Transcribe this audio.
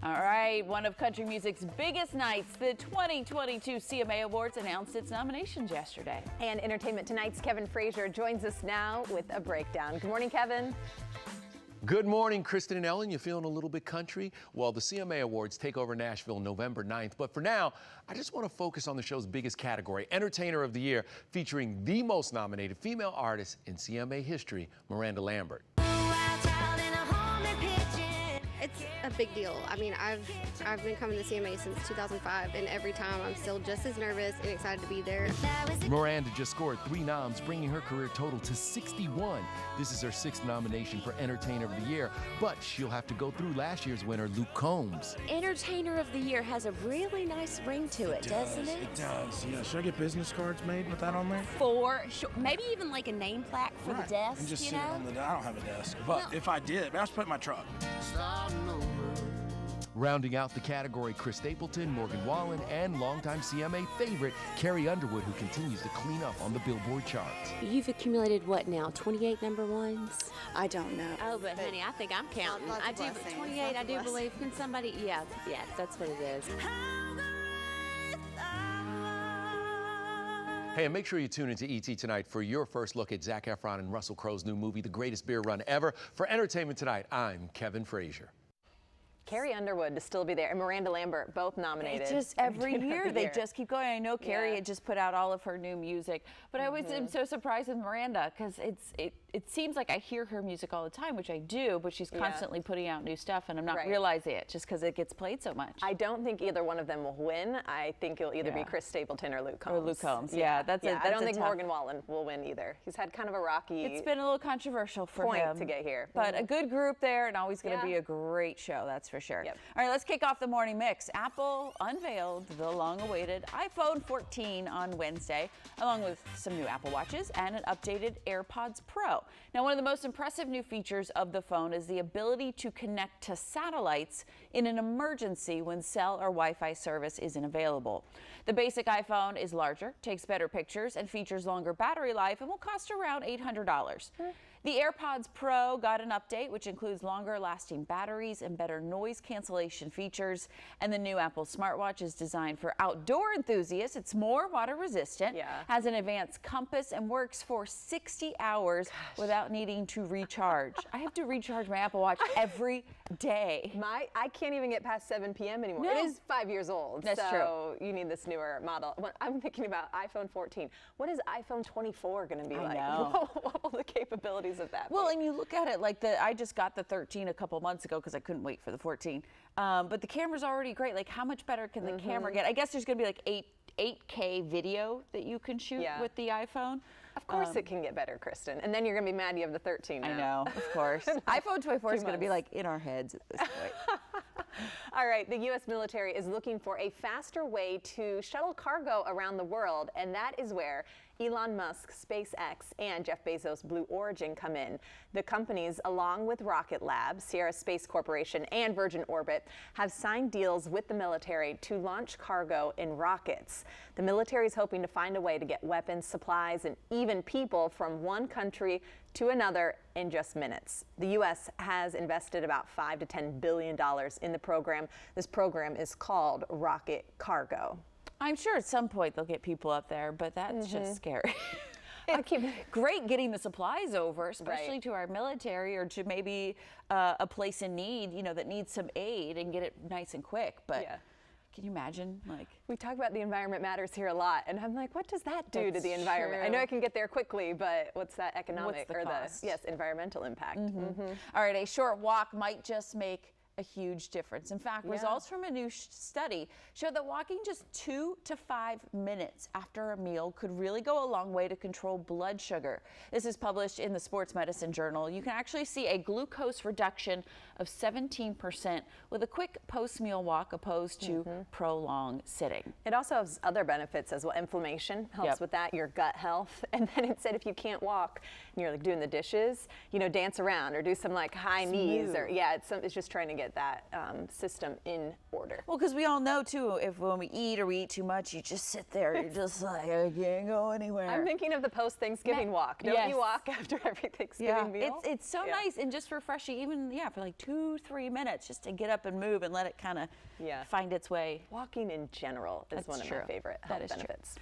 All right, one of country music's biggest nights, the 2022 CMA Awards announced its nominations yesterday. And Entertainment Tonight's Kevin Frazier joins us now with a breakdown. Good morning, Kevin. Good morning, Kristen and Ellen. You feeling a little bit country? Well, the CMA Awards take over Nashville November 9th. But for now, I just want to focus on the show's biggest category, Entertainer of the Year, featuring the most nominated female artist in CMA history, Miranda Lambert. It's a big deal. I mean, I've been coming to CMA since 2005, and every time I'm still just as nervous and excited to be there. Miranda just scored 3 noms, bringing her career total to 61. This is her 6th nomination for Entertainer of the Year, but she'll have to go through last year's winner, Luke Combs. Entertainer of the Year has a really nice ring to it, doesn't it? It does, yeah. Should I get business cards made with that on there? For sure. Maybe even like a name plaque for the desk, and just you sit know? on the I don't have a desk, but if I did, I was put in my truck. Rounding out the category, Chris Stapleton, Morgan Wallen, and longtime CMA favorite, Carrie Underwood, who continues to clean up on the Billboard charts. You've accumulated what now, 28 number ones? I don't know. Oh, but honey, I think I'm counting. Lots I of do, blessings. 28, I do Lots of believe. Can somebody, yeah, that's what it is. Hey, and make sure you tune into ET tonight for your first look at Zac Efron and Russell Crowe's new movie, The Greatest Beer Run Ever. For Entertainment Tonight, I'm Kevin Frazier. Carrie Underwood to still be there, and Miranda Lambert, both nominated. It's just every year they just keep going. I know Carrie had just put out all of her new music, but I always am so surprised with Miranda because it seems like I hear her music all the time, which I do, but she's constantly putting out new stuff, and I'm not realizing it just because it gets played so much. I don't think either one of them will win. I think it'll either be Chris Stapleton or Luke Combs. Or Luke Combs, I don't think Morgan Wallen will win either. He's had kind of a rocky It's been a little controversial for him to get here. But a good group there, and always going to be a great show, that's for sure. Yep. All right, let's kick off the morning mix. Apple unveiled the long-awaited iPhone 14 on Wednesday, along with some new Apple Watches and an updated AirPods Pro. Now, one of the most impressive new features of the phone is the ability to connect to satellites in an emergency when cell or Wi-Fi service isn't available. The basic iPhone is larger, takes better pictures, and features longer battery life and will cost around $800. The AirPods Pro got an update, which includes longer lasting batteries and better noise cancellation features. And the new Apple smartwatch is designed for outdoor enthusiasts. It's more water resistant, has an advanced compass, and works for 60 hours without needing to recharge. I have to recharge my Apple Watch every day. I can't even get past 7 p.m. anymore. No. It is 5 years old. That's so you need this newer model. I'm thinking about iPhone 14. What is iPhone 24 going to be like? What will the capabilities of that be? Well, and you look at it like I just got the 13 a couple months ago because I couldn't wait for the 14. But the camera's already great. Like, how much better can the camera get? I guess there's going to be like 8K video that you can shoot with the iPhone. Of course it can get better, Kristen. And then you're going to be mad you have the 13 now. I know, of course. iPhone 24 is going to be like in our heads at this point. All right, the U.S. military is looking for a faster way to shuttle cargo around the world, and that is where Elon Musk, SpaceX, and Jeff Bezos' Blue Origin come in. The companies, along with Rocket Lab, Sierra Space Corporation, and Virgin Orbit, have signed deals with the military to launch cargo in rockets. The military is hoping to find a way to get weapons, supplies, and even people from one country to another in just minutes. The U.S. has invested about $5 to $10 billion in the program. This program is called Rocket Cargo. I'm sure at some point they'll get people up there, but that's just scary. Great getting the supplies over, especially to our military or to maybe a place in need, that needs some aid and get it nice and quick. But can you imagine? Like, we talk about the environment matters here a lot, and I'm like, what does that do to the environment? I know I can get there quickly, but what's that economic environmental impact? All right, a short walk might just make a huge difference. In fact, results from a new study show that walking just 2 to 5 minutes after a meal could really go a long way to control blood sugar. This is published in the Sports Medicine Journal. You can actually see a glucose reduction of 17% with a quick post-meal walk opposed to prolonged sitting. It also has other benefits as well. Inflammation helps with that, your gut health. And then it said if you can't walk and you're like doing the dishes, dance around or do some like high knees or it's just trying to get get that system in order. Well, because we all know too, if when we eat too much, you just sit there. You're just like, I can't go anywhere. I'm thinking of the post-Thanksgiving walk. Don't you walk after every Thanksgiving meal? It's so nice and just refreshing, even for like 2-3 minutes, just to get up and move and let it kind of find its way. Walking in general is one of my favorite health benefits.